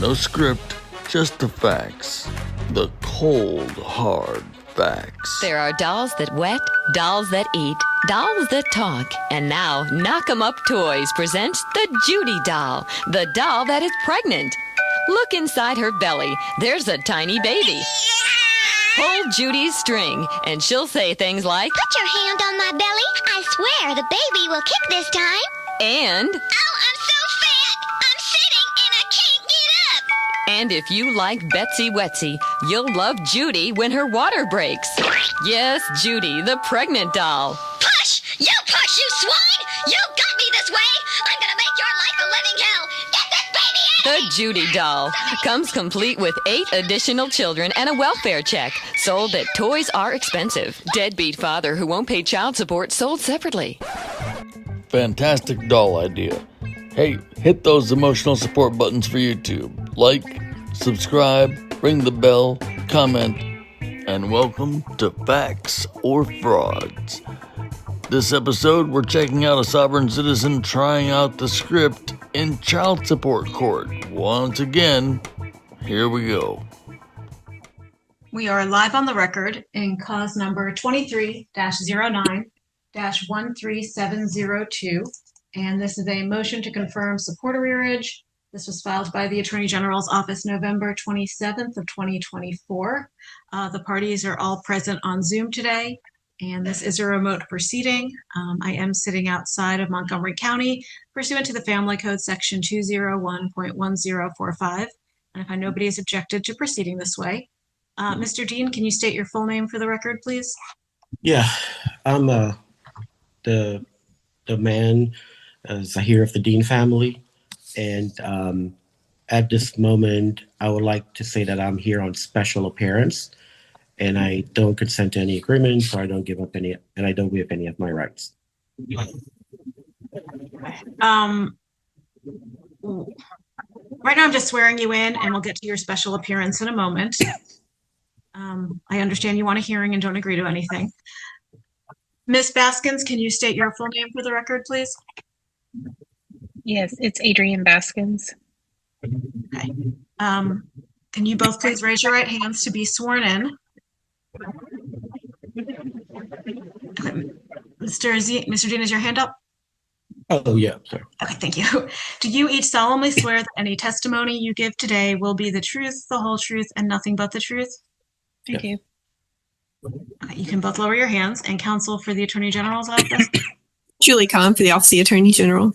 No script, just the facts. The cold, hard facts. There are dolls that wet, dolls that eat, dolls that talk. And now, Knock 'em Up Toys presents the Judy Doll, the doll that is pregnant. Look inside her belly. There's a tiny baby. Pull Judy's string, and she'll say things like, "Put your hand on my belly. I swear the baby will kick this time." And, "Oh, I'm so fat. I'm sitting and I can't get up." and if you like Betsy Wetsy, you'll love Judy when her water breaks. Yes, Judy, the pregnant doll. "Push! You push, you swine! You got me this way! I'm gonna make your life a living hell! Get this baby out of The Judy Doll comes complete with 8 additional children and a welfare check. Sold at Toys Are Expensive. Deadbeat father who won't pay child support sold separately. Fantastic doll idea. Hey, hit those emotional support buttons for YouTube. Like, subscribe, ring the bell, comment, and welcome to Facts or Frauds. This episode, we're checking out a sovereign citizen trying out the script in child support court. Once again, here we go. We are live on the record in cause number 23-09-13702, and this is a motion to confirm support arrearage. This was filed by the Attorney General's Office November 27th of 2024. The parties are all present on Zoom today, and this is a remote proceeding. I am sitting outside of Montgomery County pursuant to the Family Code Section 201.1045, and if nobody has objected to proceeding this way. Mr. Dean, can you state your full name for the record, please? Yeah, I'm the man, Zahir of the Dean family, and at this moment, I would like to say that I'm here on special appearance, and I don't consent to any agreements, or I don't give up any, and I don't waive any of my rights. Right now, I'm just swearing you in, and we'll get to your special appearance in a moment. I understand you want a hearing and don't agree to anything. Ms. Baskins, can you state your full name for the record, please? Yes, it's Adrienne Baskins. Okay. Can you both please raise your right hands to be sworn in? Okay. Mr. Dean, is your hand up? Oh, yeah, sorry. Okay, thank you. Do you each solemnly swear that any testimony you give today will be the truth, the whole truth, and nothing but the truth? Thank you. Okay, you can both lower your hands. And counsel for the Attorney General's office? Julie Kahn for the Office of the Attorney General.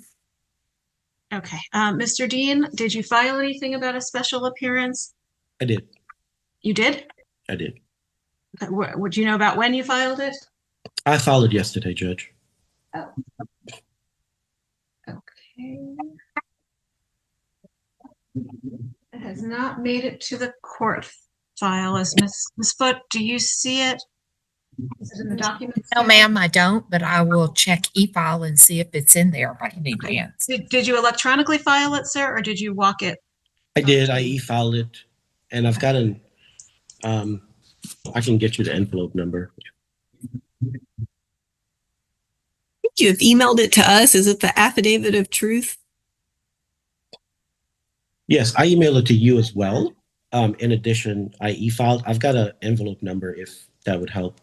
Okay. Mr. Dean, did you file anything about a special appearance? I did. You did? I did. Okay. Would you know about when you filed it? I filed it yesterday, Judge. Oh. Okay. It has not made it to the court file. As Ms. Foote, do you see it? Is it in the documents? No, ma'am, I don't, but I will check e-file and see if it's in there by any chance. Did you electronically file it, sir, or did you walk it? I did. I e-filed it, and I've got an, I can get you the envelope number. You have emailed it to us. Is it the affidavit of truth? Yes, I emailed it to you as well. In addition, I e-filed. I've got an envelope number if that would help.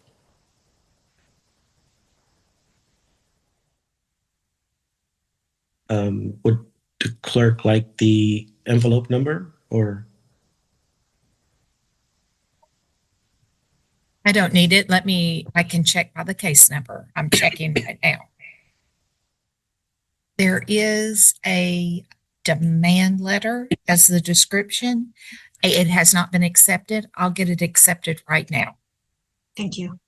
Would the clerk like the envelope number, or? I don't need it. I can check by the case number. I'm checking right now. There is a demand letter as the description. It has not been accepted. I'll get it accepted right now. Thank you.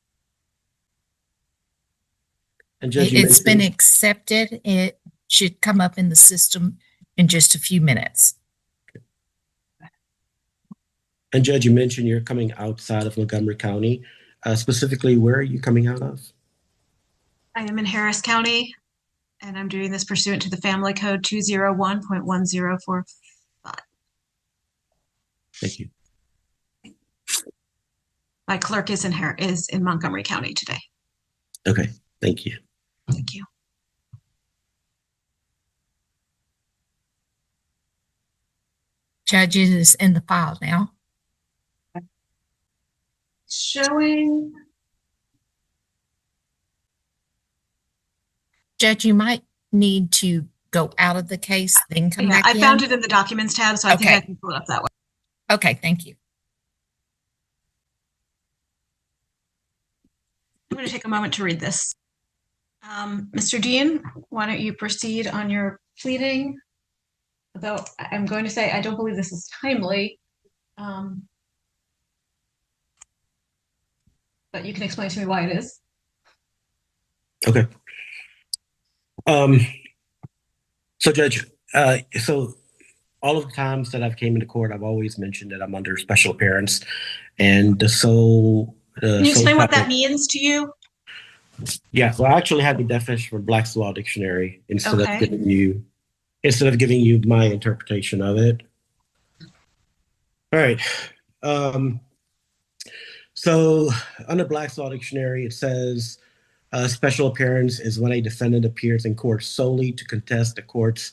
And Judge, It's been accepted. It should come up in the system in just a few minutes. And Judge, you mentioned you're coming outside of Montgomery County. Specifically, where are you coming out of? I am in Harris County, and I'm doing this pursuant to the Family Code 201.1045. Thank you. My clerk is in Montgomery County today. Okay, thank you. Thank you. Judge, it is in the file now. Showing, Judge, you might need to go out of the case, then come yeah, back I in. found it in the documents tab, so I think I Okay. can pull it up that way. Okay, thank you. I'm going to take a moment to read this. Mr. Dean, why don't you proceed on your pleading? Though I'm going to say I don't believe this is timely. But you can explain to me why it is. Okay. So Judge, so all of the times that I've came into court, I've always mentioned that I'm under special appearance, and the sole. Can you explain what that means to you? Yeah, well, I actually had the definition from Black's Law Dictionary instead Okay. of giving you my interpretation of it. All right. So under Black's Law Dictionary, it says special appearance is when a defendant appears in court solely to contest the court's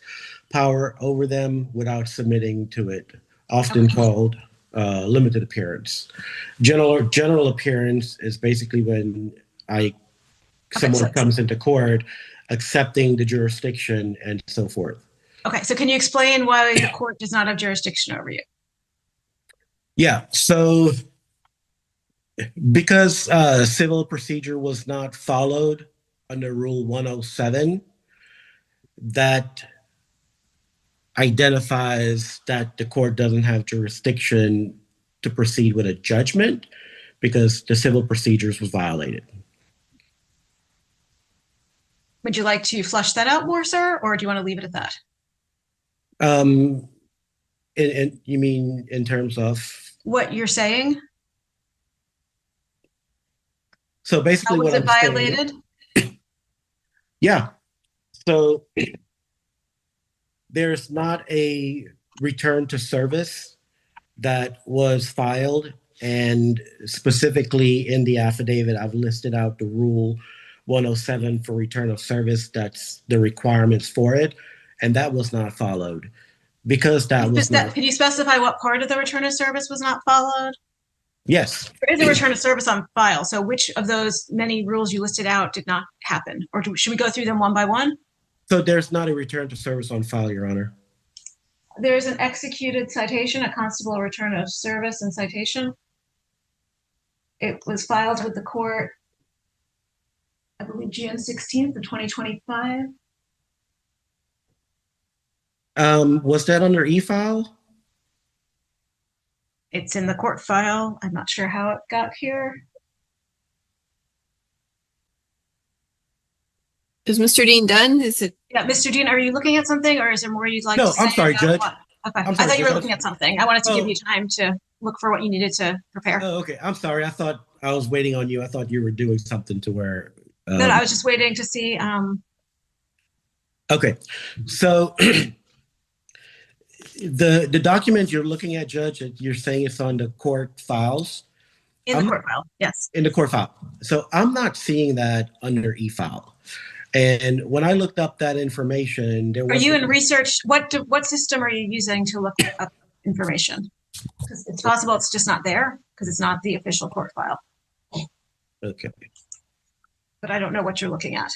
power over them without submitting to it, often called limited appearance. General appearance is basically when someone comes into court accepting the jurisdiction and so forth. Okay, so can you explain why the court does not have jurisdiction over you? Yeah, so because civil procedure was not followed under Rule 107, that identifies that the court doesn't have jurisdiction to proceed with a judgment because the civil procedures was violated. Would you like to flesh that out more, sir, or do you want to leave it at that? And you mean in terms of what you're saying? So basically, how was what it I'm violated? Saying, yeah. So there's not a return to service that was filed, and specifically in the affidavit, I've listed out the Rule 107 for return of service. That's the requirements for it, and that was not followed because that was not. Can you specify what part of the return of service was not followed? Yes. There is a return of service on file. So which of those many rules you listed out did not happen? Or should we go through them one by one? So there's not a return to service on file, Your Honor. There's an executed citation, a constable return of service and citation. It was filed with the court, I believe, June 16th of 2025. Was that under e-file? It's in the court file. I'm not sure how it got here. Is Mr. Dean done? Is it? Yeah, Mr. Dean, are you looking at something, or is there more you'd like to say? No, I'm sorry, Judge. Okay, I'm I sorry, thought you were Judge. looking at something. I wanted to give you time to look for what you needed to prepare. Oh, okay. I'm sorry. I thought I was waiting on you. I thought you were doing something to where. No, I was just waiting to see. Okay, so the document you're looking at, Judge, you're saying it's on the court files. In the court file, yes. In the court file. So I'm not seeing that under e-file. And when I looked up that information, there was. Are you in research? What system are you using to look up information? Because it's possible it's just not there because it's not the official court file. Okay. But I don't know what you're looking at.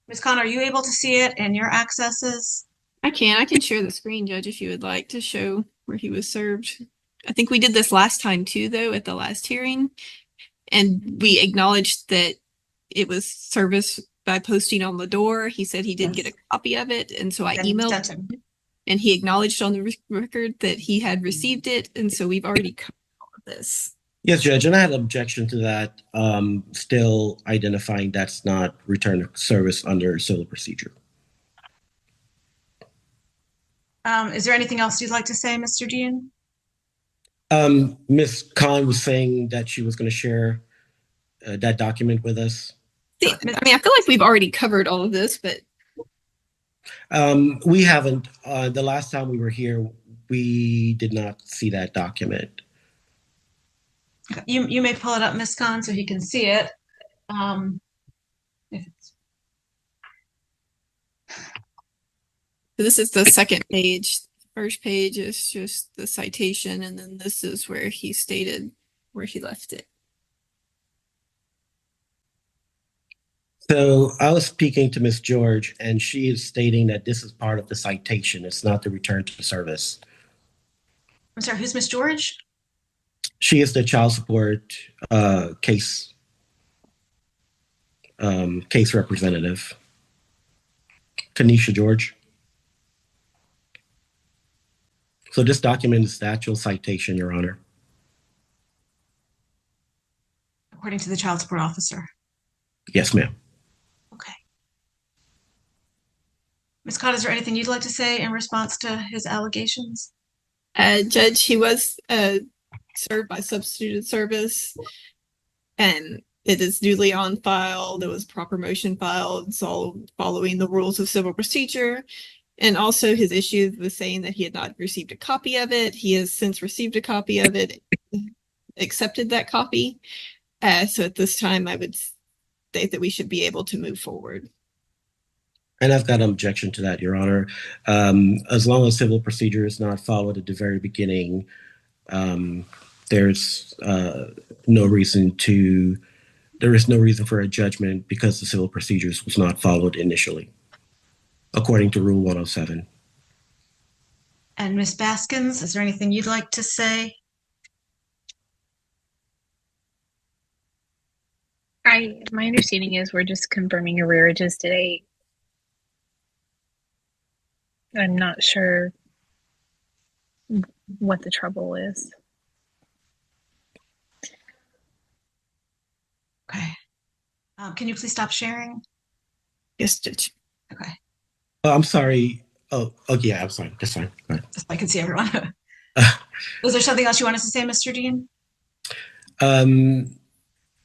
Ms. Khan, are you able to see it in your accesses? I can share the screen, Judge, if you would like to show where he was served. I think we did this last time too, though, at the last hearing. And we acknowledged that it was service by posting on the door. He said he did get a copy of it. And so I emailed him. And he acknowledged on the record that he had received it. And so we've already covered all of this. Yes, Judge, and I had an objection to that, still identifying that's not return of service under civil procedure. Is there anything else you'd like to say, Mr. Dean? Ms. Khan was saying that she was going to share that document with us. I mean, I feel like we've already covered all of this, but. We haven't. The last time we were here, we did not see that document. You may pull it up, Ms. Khan, so he can see it. If it's... So this is the second page. First page is just the citation, and then this is where he stated where he left it. So I was speaking to Miss George, and she is stating that this is part of the citation. It's not the return to service. I'm sorry, who's Miss George? She is the child support case representative. Tanisha George. So this document is the actual citation, Your Honor. According to the child support officer. Yes, ma'am. Okay. Ms. Cott, is there anything you'd like to say in response to his allegations? Judge, he was served by substituted service, and it is duly on file. There was proper motion filed. It's all following the rules of civil procedure. And also his issue was saying that he had not received a copy of it. He has since received a copy of it, accepted that copy. So at this time, I would state that we should be able to move forward. And I've got an objection to that, Your Honor. As long as civil procedure is not followed at the very beginning, there's no reason for a judgment because the civil procedures was not followed initially, according to Rule 107. And Ms. Baskins, is there anything you'd like to say? My understanding is we're just confirming arrearages today. I'm not sure what the trouble is. Okay. Can you please stop sharing? Yes, Judge. Okay. Oh, I'm sorry. Oh, yeah, I'm sorry. That's fine. Go ahead. Just so I can see everyone. Was there something else you wanted to say, Mr. Dean?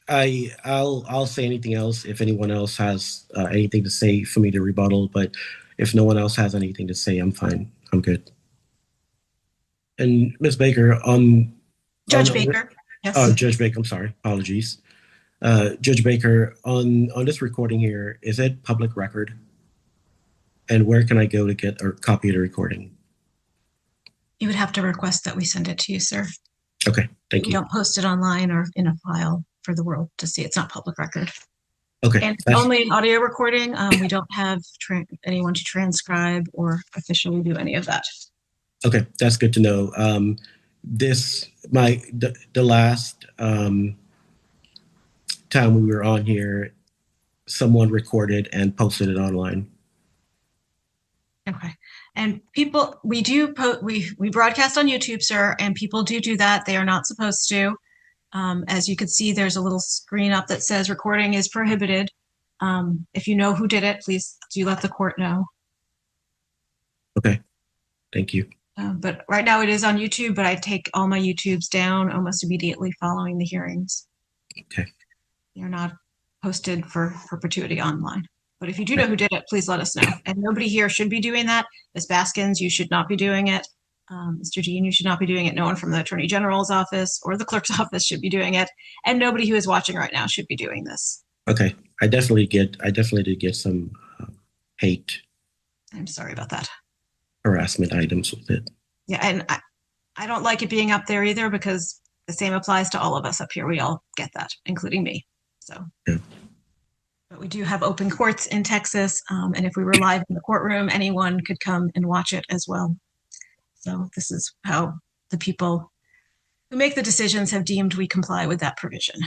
I'll say anything else if anyone else has anything to say for me to rebuttal, but if no one else has anything to say, I'm fine. I'm good. And Ms. Baker, Judge Baker. Yes. Judge Baker, I'm sorry. Apologies. Judge Baker, on this recording here, is it public record? And where can I go to get a copy of the recording? You would have to request that we send it to you, sir. Okay, thank you. We don't post it online or in a file for the world to see. It's not public record. Okay. And it's only an audio recording. We don't have anyone to transcribe or officially do any of that. Okay, that's good to know. The last time we were on here, someone recorded and posted it online. Okay. And people, we broadcast on YouTube, sir, and people do that. They are not supposed to. As you can see, there's a little screen up that says recording is prohibited. If you know who did it, please do let the court know. Okay, thank you. But right now it is on YouTube, but I take all my YouTubes down almost immediately following the hearings. Okay. They're not posted for perpetuity online. But if you do know who did it, please let us know. And nobody here should be doing that. Ms. Baskins, you should not be doing it. Mr. Dean, you should not be doing it. No one from the Attorney General's office or the clerk's office should be doing it. And nobody who is watching right now should be doing this. Okay. I definitely did get some hate. I'm sorry about that. Harassment items with it. Yeah, and I don't like it being up there either because the same applies to all of us up here. We all get that, including me. So. Yeah. But we do have open courts in Texas, and if we were live in the courtroom, anyone could come and watch it as well. So this is how the people who make the decisions have deemed we comply with that provision.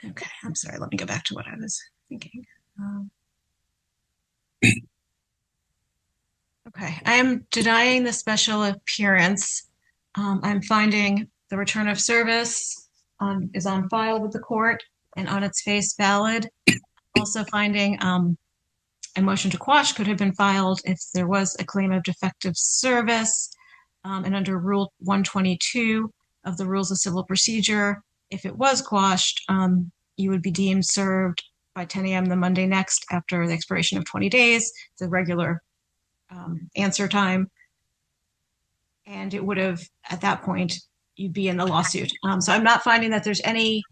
Okay, I'm sorry. Let me go back to what I was thinking. Okay, I am denying the special appearance. I'm finding the return of service is on file with the court and on its face valid. Also finding a motion to quash could have been filed if there was a claim of defective service. And under Rule 122 of the Rules of Civil Procedure, if it was quashed, you would be deemed served by 10 a.m. the Monday next after the expiration of 20 days, the regular answer time. And it would have, at that point, you'd be in the lawsuit. So I'm not finding that there's any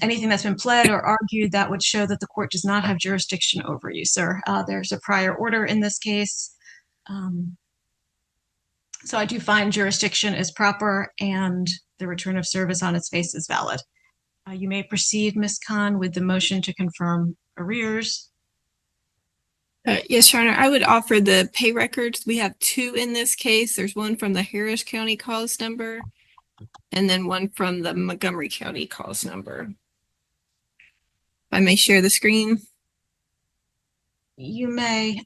anything that's been pled or argued that would show that the court does not have jurisdiction over you, sir. There's a prior order in this case. So I do find jurisdiction is proper and the return of service on its face is valid. You may proceed, Ms. Khan, with the motion to confirm arrears. Yes, Your Honor, I would offer the pay records. We have two in this case. There's one from the Harris County cause number and then one from the Montgomery County cause number. If I may share the screen. You may.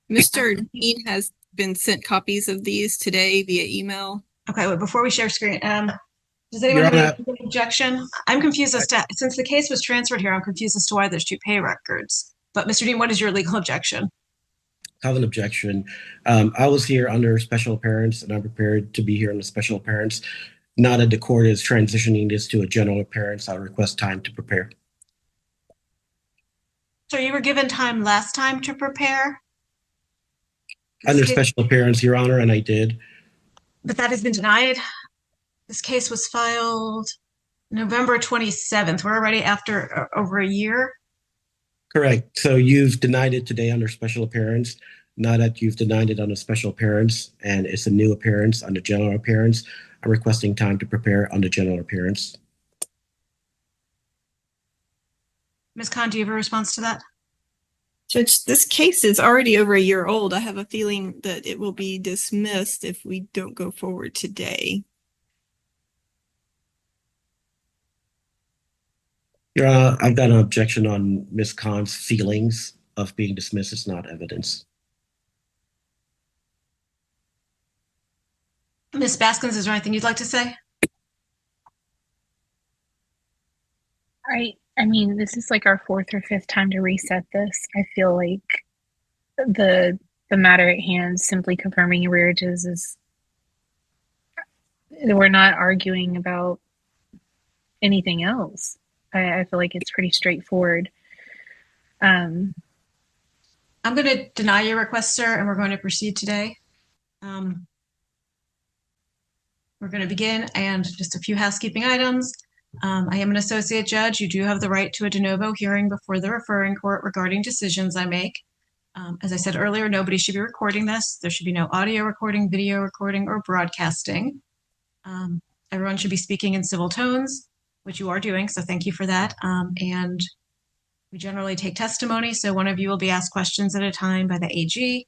Mr. Dean has been sent copies of these today via email. Okay, wait, before we share screen, does anyone have any objection? I'm confused as to, since the case was transferred here, I'm confused as to why there's two pay records. But Mr. Dean, what is your legal objection? I have an objection. I was here under special appearance and I'm prepared to be here under special appearance. Now that the court is transitioning this to a general appearance, I request time to prepare. So you were given time last time to prepare? Under special appearance, Your Honor, and I did. But that has been denied. This case was filed November 27th. We're already after over a year. Correct. So you've denied it today under special appearance. Now that you've denied it under special appearance and it's a new appearance under general appearance, I'm requesting time to prepare under general appearance. Ms. Khan, do you have a response to that? Judge, this case is already over a year old. I have a feeling that it will be dismissed if we don't go forward today. Your Honor, I've got an objection on Ms. Khan's feelings of being dismissed as not evidence. Ms. Baskins, is there anything you'd like to say? I mean, this is like our fourth or fifth time to reset this. I feel like the matter at hand, simply confirming arrearages, is we're not arguing about anything else. I feel like it's pretty straightforward. I'm going to deny your request, sir, and we're going to proceed today. We're going to begin, and just a few housekeeping items. I am an associate judge. You do have the right to a de novo hearing before the referring court regarding decisions I make. As I said earlier, nobody should be recording this. There should be no audio recording, video recording, or broadcasting. Everyone should be speaking in civil tones, which you are doing, so thank you for that. And we generally take testimony, so one of you will be asked questions at a time by the AG.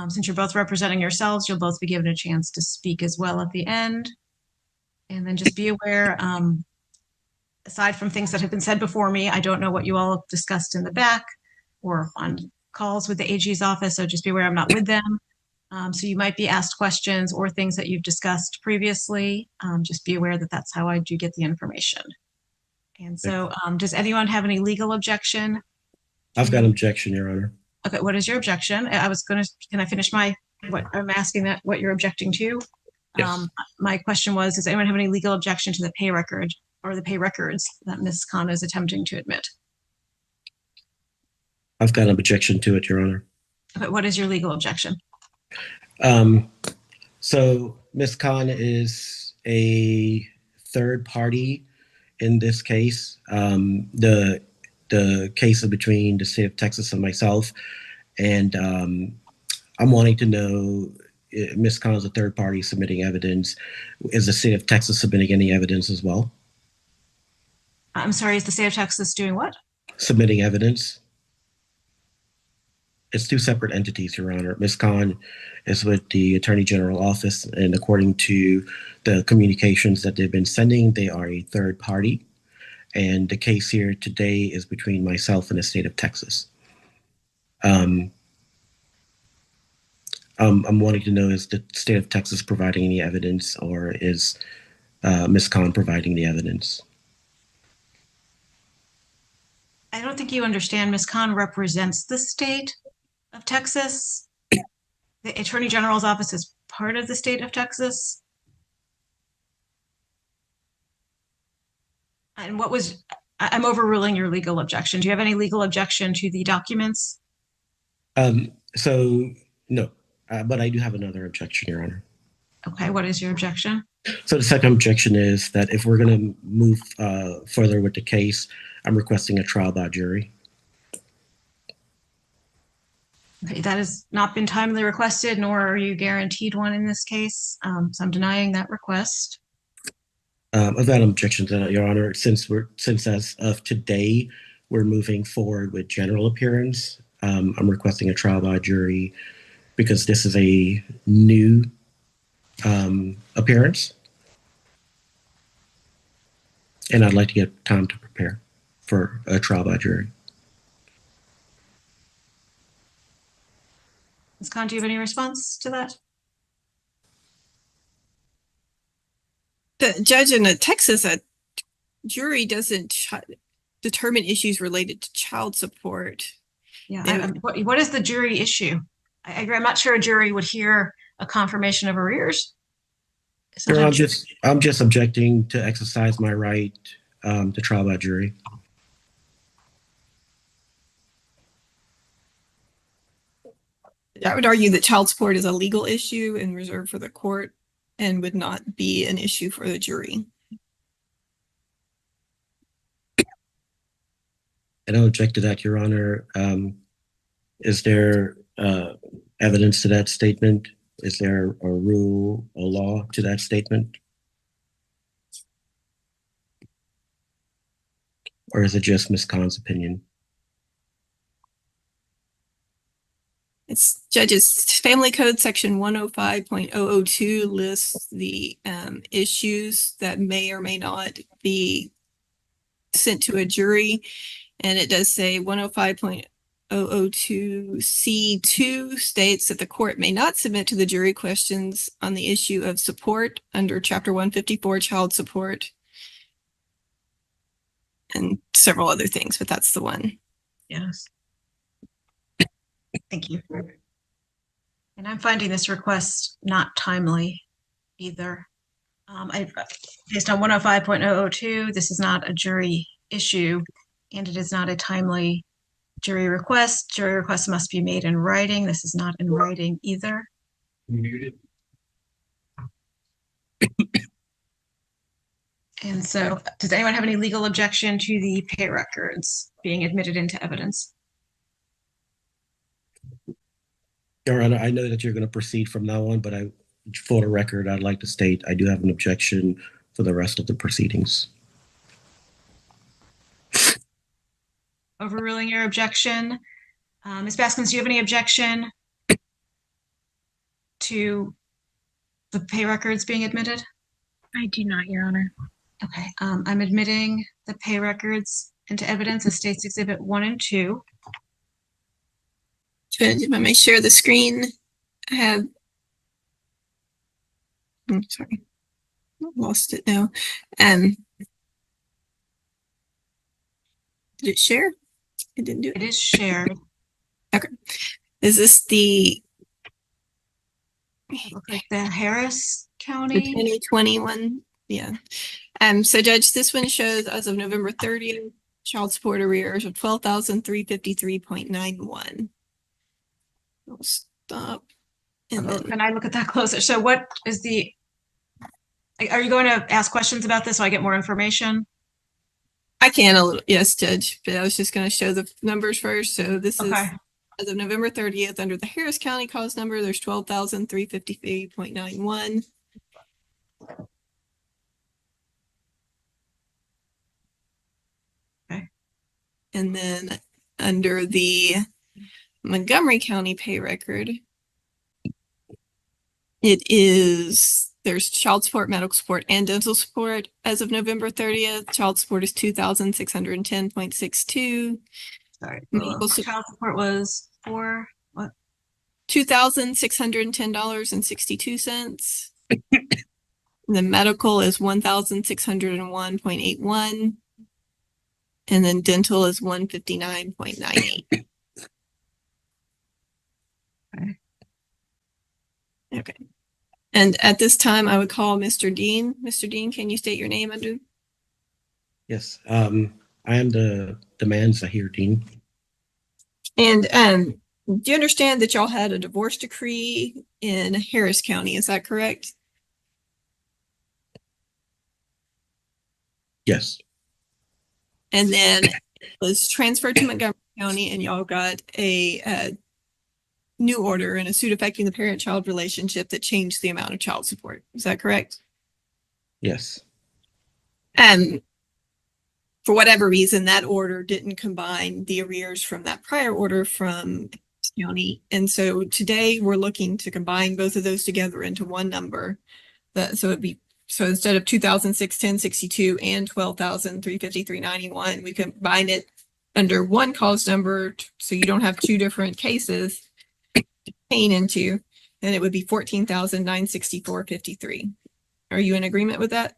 Since you're both representing yourselves, you'll both be given a chance to speak as well at the end. And then just be aware, aside from things that have been said before me, I don't know what you all discussed in the back or on calls with the AG's office, so just be aware I'm not with them. So you might be asked questions or things that you've discussed previously. Just be aware that that's how I do get the information. And so does anyone have any legal objection? I've got an objection, Your Honor. Okay, what is your objection? Can I finish what I'm asking that what you're objecting to? Yes. My question was, does anyone have any legal objection to the pay record or the pay records that Ms. Khan is attempting to admit? I've got an objection to it, Your Honor. Okay, what is your legal objection? So Ms. Khan is a third party in this case. The case is between the state of Texas and myself, and I'm wanting to know, Ms. Khan is a third party submitting evidence. Is the state of Texas submitting any evidence as well? I'm sorry, is the state of Texas doing what? Submitting evidence. It's two separate entities, Your Honor. Ms. Khan is with the Attorney General Office, and according to the communications that they've been sending, they are a third party. And the case here today is between myself and the state of Texas. I'm wanting to know, is the state of Texas providing any evidence, or is Ms. Khan providing the evidence? I don't think you understand. Ms. Khan represents the state of Texas. The Attorney General's office is part of the state of Texas. And I'm overruling your legal objection. Do you have any legal objection to the documents? So no, but I do have another objection, Your Honor. Okay, what is your objection? So the second objection is that if we're going to move further with the case, I'm requesting a trial by jury. Okay, that has not been timely requested, nor are you guaranteed one in this case. So I'm denying that request. I've got an objection to that, Your Honor. Since as of today, we're moving forward with general appearance. I'm requesting a trial by jury because this is a new appearance, and I'd like to get time to prepare for a trial by jury. Ms. Khan, do you have any response to that? The judge in Texas, a jury doesn't determine issues related to child support. Yeah. What is the jury issue? I agree. I'm not sure a jury would hear a confirmation of arrears. So I'm just objecting to exercise my right to trial by jury. I would argue that child support is a legal issue and reserved for the court and would not be an issue for the jury. I don't object to that, Your Honor. Is there evidence to that statement? Is there a rule or law to that statement? Or is it just Ms. Khan's opinion? It's Judge's Family Code Section 105.002 lists the issues that may or may not be sent to a jury. And it does say 105.002C2 states that the court may not submit to the jury questions on the issue of support under Chapter 154 child support and several other things, but that's the one. yes. Thank you. And I'm finding this request not timely either. Based on 105.002, this is not a jury issue, and it is not a timely jury request. Jury requests must be made in writing. This is not in writing either. Muted. And so, does anyone have any legal objection to the pay records being admitted into evidence? Your Honor, I know that you're going to proceed from now on, but for the record, I'd like to state I do have an objection for the rest of the proceedings. Overruling your objection. Ms. Baskins, do you have any objection to the pay records being admitted? I do not, Your Honor. Okay, I'm admitting the pay records into evidence as States Exhibit 1 and 2. Judge, if I may share the screen, I have, I'm sorry, I lost it now. Did it share? It didn't do it. It is shared. Okay. Is this the It looks like the Harris the County? 2021? Yeah. So Judge, this one shows as of November 30th, child support arrears of $12,353.91. I'll stop. And then, Can I look at that closer? So what is are you going to ask questions about this so I get more information? I can a little, yes, Judge, but I was just going to show the numbers first. So this is Okay. as of November 30th under the Harris County cause number, there's 12,353.91. Okay. And then under the Montgomery County pay record, there's child support, medical support, and dental support. As of November 30th, child support is $2,610.62. Sorry. Medical Child support was for what? $2,610.62. The medical is $1,601.81. And then dental is $159.98. Okay. And at this time, I would call Mr. Dean. Mr. Dean, can you state your name under? Yes, I am the man Zahir Dean. And do you understand that y'all had a divorce decree in Harris County? Is that correct? Yes. And then it was transferred to Montgomery County, and y'all got a new order in a suit affecting the parent-child relationship that changed the amount of child support. Is that correct? Yes. And for whatever reason, that order didn't combine the arrears from that prior order from county. And so today we're looking to combine both of those together into one number. So instead of 2,610.62 and 12,353.91, we combine it under one cause number, so you don't have two different cases paying into, and it would be 14,964.53. Are you in agreement with that?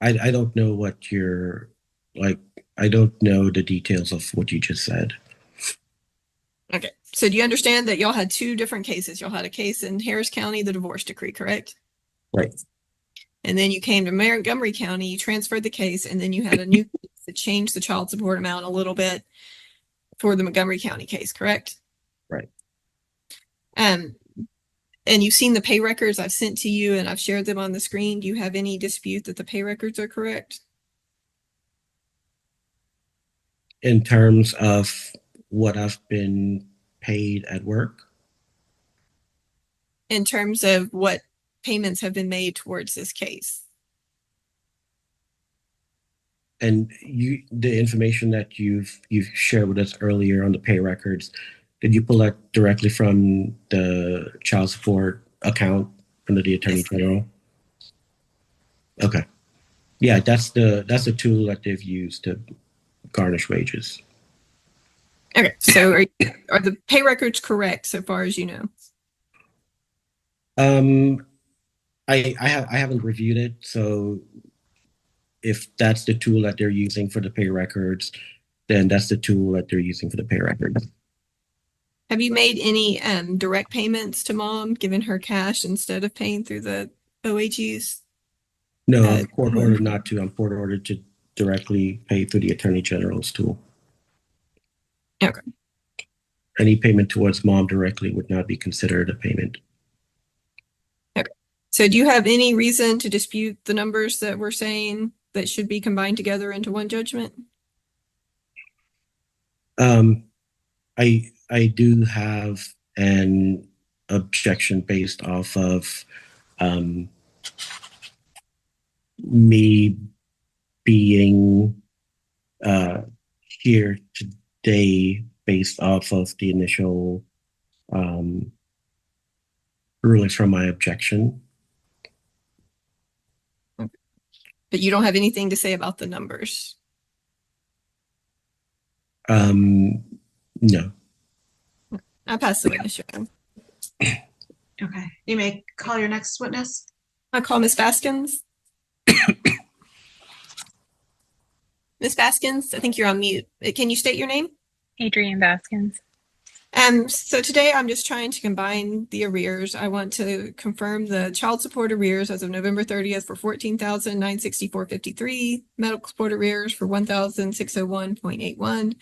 I don't know what you're like. I don't know the details of what you just said. Okay. So do you understand that y'all had two different cases? Y'all had a case in Harris County, the divorce decree, correct? Right. And then you came to Montgomery County, you transferred the case, and then you had a new case that changed the child support amount a little bit for the Montgomery County case, correct? Right. And you've seen the pay records I've sent to you, and I've shared them on the screen. Do you have any dispute that the pay records are correct? In terms of what I've been paid at work? In terms of what payments have been made towards this case? And the information that you've shared with us earlier on the pay records, did you pull that directly from the child support account under the Attorney General? Okay. Yeah, that's the tool that they've used to garnish wages. Okay, so are the pay records correct so far as you know? I haven't reviewed it, so if that's the tool that they're using for the pay records, then that's the tool that they're using for the pay records. Have you made any direct payments to mom, given her cash instead of paying through the OAGs? No, I'm court ordered not to. I'm court ordered to directly pay through the Attorney General's tool. Okay. Any payment towards mom directly would not be considered a payment. Okay. So do you have any reason to dispute the numbers that we're saying that should be combined together into one judgment? I do have an objection based off of me being here today based off of the initial rulings from my objection. But you don't have anything to say about the numbers? No. I pass the witness, Sharon. Okay, you may call your next witness. I call Ms. Baskins. Ms. Baskins, I think you're on mute. Can you state your name? Adrienne Baskins. So today I'm just trying to combine the arrears. I want to confirm the child support arrears as of November 30th for $14,964.53, medical support arrears for $1,601.81,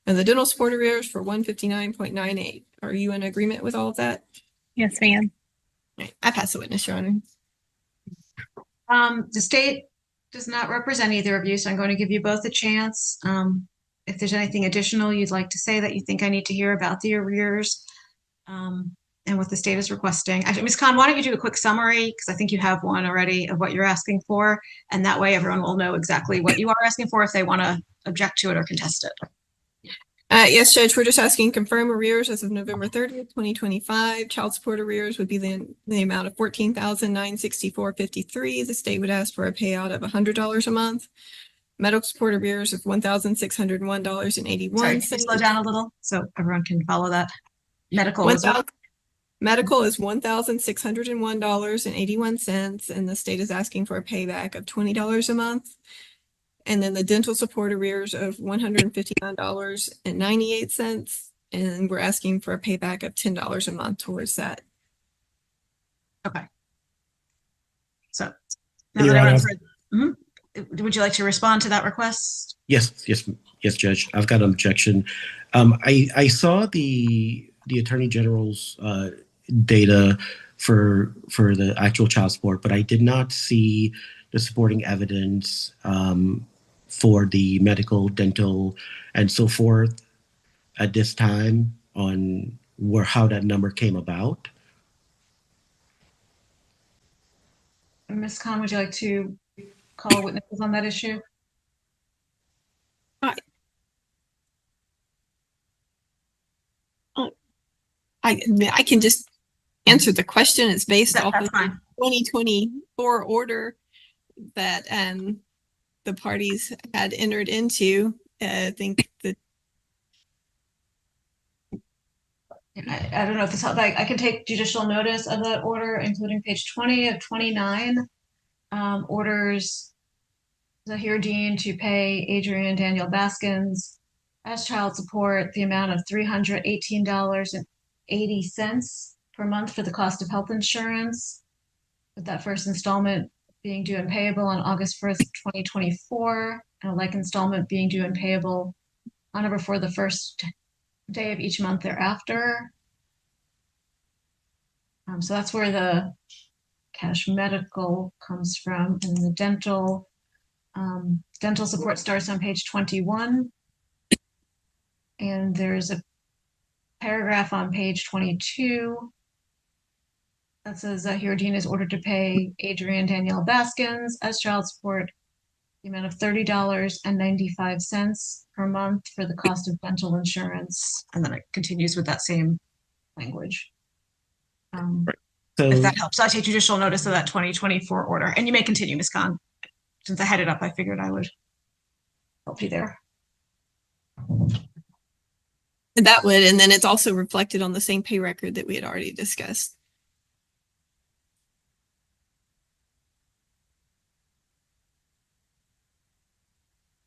and the dental support arrears for $159.98. Are you in agreement with all of that? Yes, ma'am. Right. I pass the witness, Your Honor. The state does not represent either of you, so I'm going to give you both a chance. If there's anything additional you'd like to say that you think I need to hear about the arrears and what the state is requesting. Actually, Ms. Khan, why don't you do a quick summary, because I think you have one already of what you're asking for, and that way everyone will know exactly what you are asking for if they want to object to it or contest it. Yes, Judge, we're just asking confirm arrears as of November 30th, 2025. Child support arrears would be the amount of $14,964.53. The state would ask for a payout of $100 a month. Medical support arrears of $1,601.81. Sorry, can you slow down a little so everyone can follow that? Medical is $1,601.81, and the state is asking for a payback of $20 a month. And then the dental support arrears of $159.98, and we're asking for a payback of $10 a month towards that. Okay. So now that everyone's heard, would you like to respond to that request? Yes, Judge. I've got an objection. I saw the Attorney General's data for the actual child support, but I did not see the supporting evidence for the medical, dental, and so forth at this time on how that number came about. Ms. Khan, would you like to call witnesses on that issue? I can just answer the question. It's based off That's of fine. the 2024 order that the parties had entered into. I think that I don't know if this helps. I can take judicial notice of that order, including page 20 of 29. Orders Zahir Dean to pay Adrian Daniel Baskins as child support the amount of $318.80 per month for the cost of health insurance, with that first installment being due and payable on August 1st, 2024, and a like installment being due and payable on or before the first day of each month thereafter. So that's where the cash medical comes from, and the dental support starts on page 21, and there's a paragraph on page 22 that says Zahir Dean is ordered to pay Adrian Danielle Baskins as child support the amount of $30.95 per month for the cost of dental insurance, and then it continues with that same language. So, if that helps, I take judicial notice of that 2024 order, and you may continue, Ms. Khan. Since I had it up, I figured I would help you there. that would, and then it's also reflected on the same pay record that we had already discussed.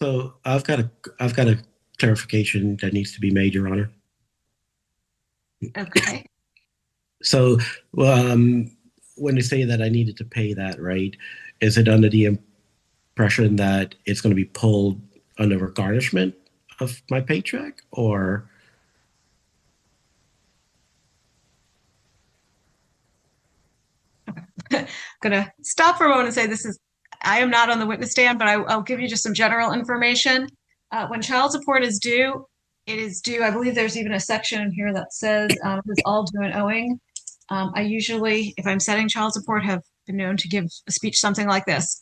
so I've got a clarification that needs to be made, Your Honor. Okay. So when they say that I needed to pay that, right, is it under the impression that it's going to be pulled under a garnishment of my paycheck, or? I'm gonna stop for a moment and say I am not on the witness stand, but I'll give you just some general information. When child support is due, it is due. I believe there's even a section in here that says it's all due and owing. I usually, if I'm setting child support, have been known to give a speech something like this.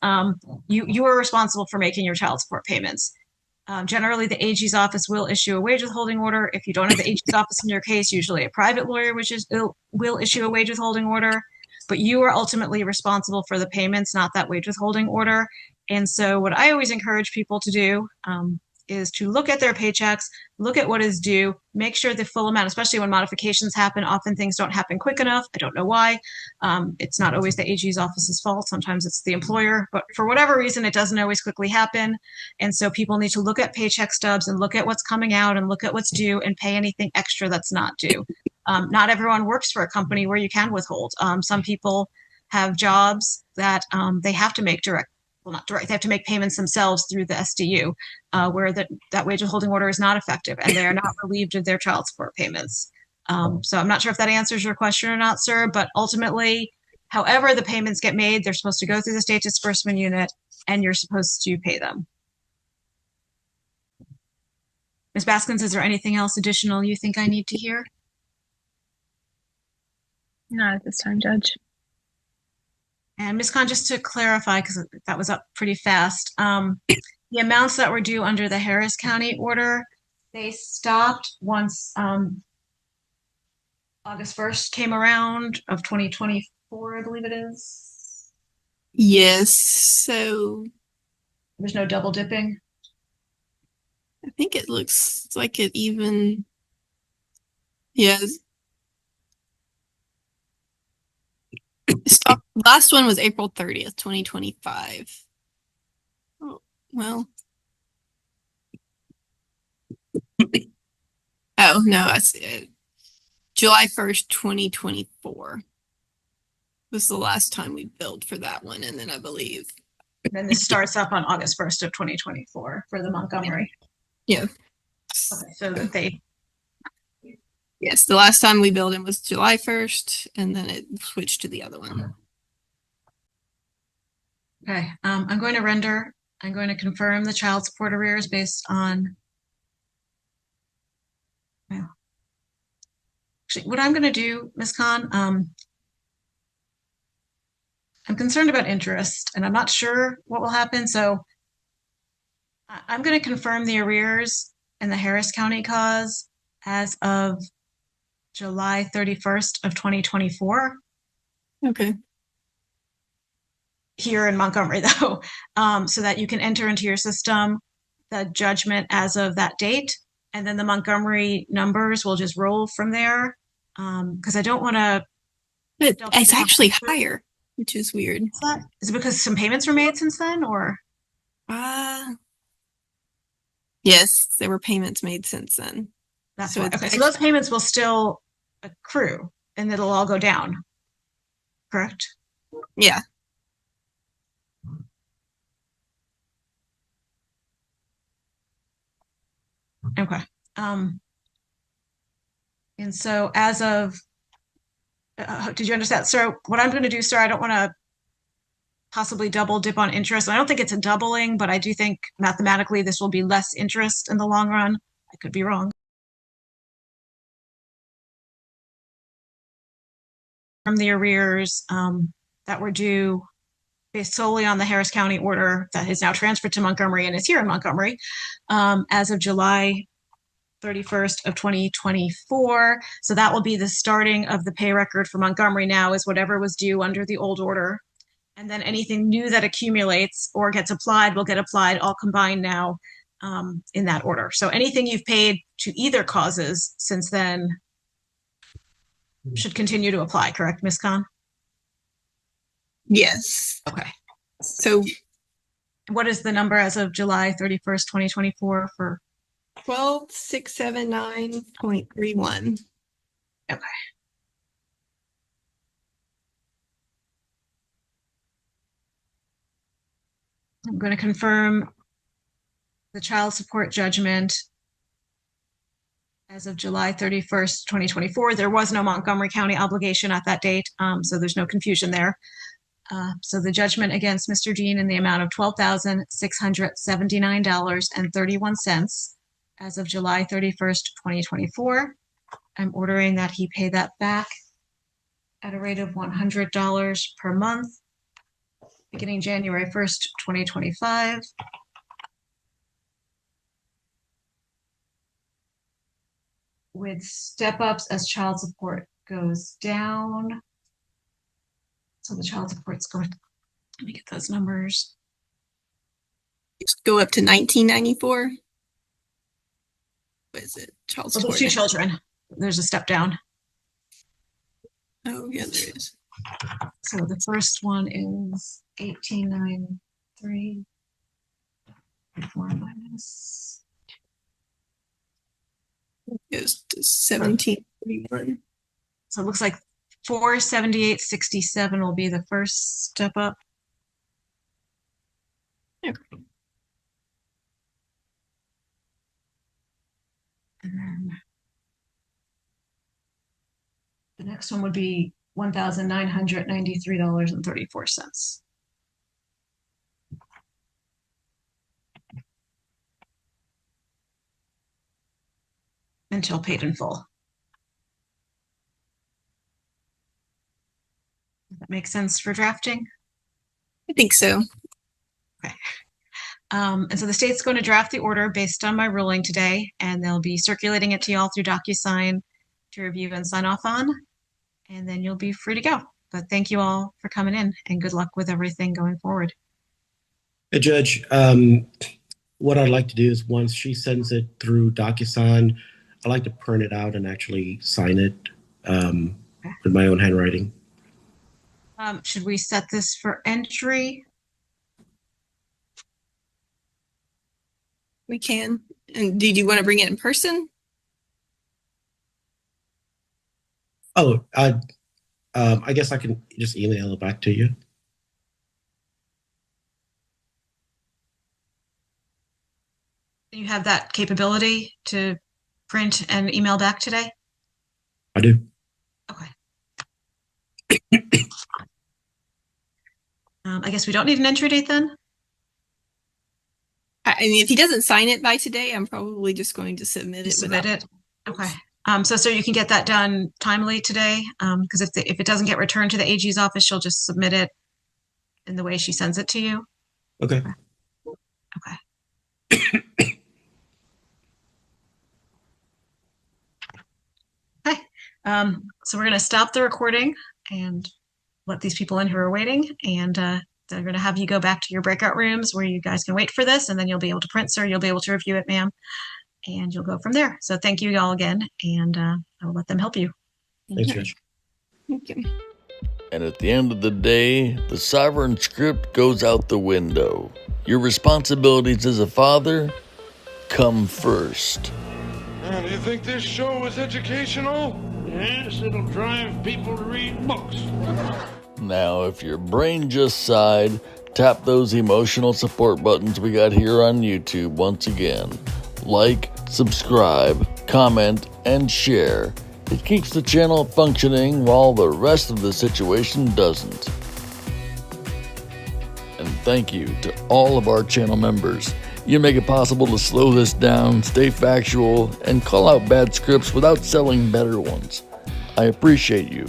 You are responsible for making your child support payments. Generally, the AG's office will issue a wage withholding order. If you don't have the AG's office in your case, usually a private lawyer will issue a wage withholding order. But you are ultimately responsible for the payments, not that wage withholding order. And so what I always encourage people to do is to look at their paychecks, look at what is due, make sure the full amount, especially when modifications happen. Often things don't happen quick enough. I don't know why. It's not always the AG's office's fault. Sometimes it's the employer, but for whatever reason, it doesn't always quickly happen. And so people need to look at paycheck stubs and look at what's coming out and look at what's due and pay anything extra that's not due. Not everyone works for a company where you can withhold. Some people have jobs that they have to make they have to make payments themselves through the SDU, where that wage withholding order is not effective and they are not relieved of their child support payments. So I'm not sure if that answers your question or not, sir, but ultimately, however the payments get made, they're supposed to go through the state disbursement unit and you're supposed to pay them. Ms. Baskins, is there anything else additional you think I need to hear? Not at this time, Judge. And Ms. Khan, just to clarify, because that was up pretty fast, the amounts that were due under the Harris County order, they stopped once August 1st came around of 2024, I believe it is. Yes, so There's no double dipping. I think it looks like it even, yes. Last one was April 30th, 2025. Oh, well. Oh, no, I see it. July 1st, 2024 was the last time we billed for that one. And then I believe. And then this starts up on August 1st of 2024 for the Montgomery. Yeah. Okay, so that Yes, the last time we billed him was July 1st, and then it switched to the other one. Okay, I'm going to confirm the child support arrears based on. Well, actually, what I'm going to do, Ms. Khan, I'm concerned about interest, and I'm not sure what will happen. So I'm going to confirm the arrears in the Harris County cause as of July 31st of 2024. Okay. Here in Montgomery, though, so that you can enter into your system the judgment as of that date, and then the Montgomery numbers will just roll from there. Because I don't want to. It's actually higher, which is weird. Is it because some payments were made since then, or? Yes, there were payments made since then. That's so okay. So those payments will still accrue, and it'll all go down. Correct? Yeah. Okay. And so as of, did you understand? So what I'm going to do, sir, I don't want to possibly double dip on interest. I don't think it's a doubling, but I do think mathematically this will be less interest in the long run. I could be wrong. From the arrears that were due based solely on the Harris County order that is now transferred to Montgomery and is here in Montgomery as of July 31st of 2024. So that will be the starting of the pay record for Montgomery now, is whatever was due under the old order. And then anything new that accumulates or gets applied will get applied all combined now in that order. So anything you've paid to either causes since then should continue to apply, correct, Ms. Khan? Yes. Okay. So what is the number as of July 31st, 2024 for? 12679.31. Okay. I'm going to confirm the child support judgment as of July 31st, 2024. There was no Montgomery County obligation at that date, so there's no confusion there. So the judgment against Mr. Dean in the amount of $12,679.31 as of July 31st, 2024. I'm ordering that he pay that back at a rate of $100 per month, beginning January 1st, 2025. With step-ups as child support goes down. So the child support's going, let me get those numbers. Just go up to 1994. What is it? Child support. Well, there's 2 children. There's a step down. Oh, yeah, there is. So the first one is 1893. 4 minus. Goes to 1731. So it looks like 478.67 will be the first step up. Okay. And then the next one would be $1,993.34. Until paid in full. Does that make sense for drafting? I think so. Okay. And so the state's going to draft the order based on my ruling today, and they'll be circulating it to y'all through DocuSign to review and sign off on, and then you'll be free to go. But thank you all for coming in, and good luck with everything going forward. Hey, Judge, what I'd like to do is once she sends it through DocuSign, I like to print it out and actually sign it with my own handwriting. Should we set this for entry? We can. And did you want to bring it in person? Oh, I guess I can just email it back to you. You have that capability to print and email back today? I do. Okay. I guess we don't need an entry date then? I mean, if he doesn't sign it by today, I'm probably just going to submit it. Submit it? Okay. So you can get that done timely today? Because if it doesn't get returned to the AG's office, she'll just submit it in the way she sends it to you? Okay. Okay. Okay. So we're going to stop the recording and let these people in who are waiting, and they're going to have you go back to your breakout rooms where you guys can wait for this, and then you'll be able to print, sir. You'll be able to review it, ma'am, and you'll go from there. So thank you all again, and I'll let them help you. Thanks, Judge. Thank you. And at the end of the day, the sovereign script goes out the window. Your responsibilities as a father come first. Do you think this show is educational? Yes, it'll drive people to read books. Now, if your brain just sighed, tap those emotional support buttons we got here on YouTube once again. Like, subscribe, comment, and share. It keeps the channel functioning while the rest of the situation doesn't. And thank you to all of our channel members. You make it possible to slow this down, stay factual, and call out bad scripts without selling better ones. I appreciate you.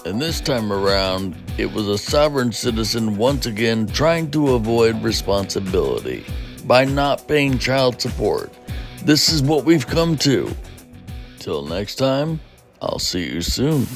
And this time around, it was a sovereign citizen once again trying to avoid responsibility by not paying child support. This is what we've come to. Till next time, I'll see you soon.